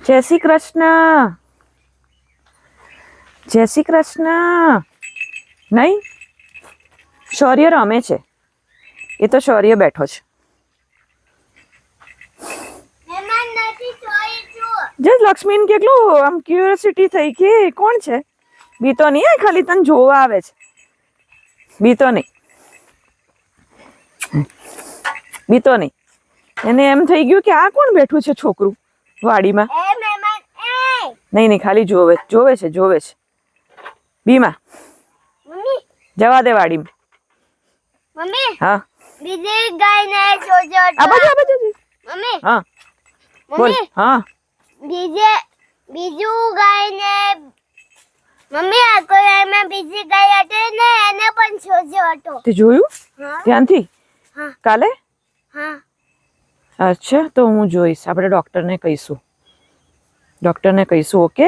જય શ્રી કૃષ્ણ. જય શ્રી કૃષ્ણ. નહીં, શૌર્ય રમે છે. એ તો શૌર્ય બેઠો છે. જે લક્ષ્મીને કેટલું આમ ક્યુરિયોસિટી થઈ કે કોણ છે. બીતો નહીં, ખાલી તને જોવા આવે છે. બીતો નહીં, બીતો નહીં. એને એમ થઈ ગયું કે આ કોણ બેઠું છે છોકરું વાડીમાં. નહીં નહીં, ખાલી જોવે છે. બીમા જવા દે વાડીમાં. મમ્મી હા બીજી ગાયને જોજો આ બાજુ મમ્મી હા બોલ. હા બીજું ગાયને મમ્મી આ કોઈ એમાં બીજી ગાય હતી ને એને પણ જોજો હતો. તે જોયું હા ધ્યાનથી હા કાલે? હા અચ્છા, તો હું જોઈશ. આપણે ડોક્ટરને કહીશું. ઓકે.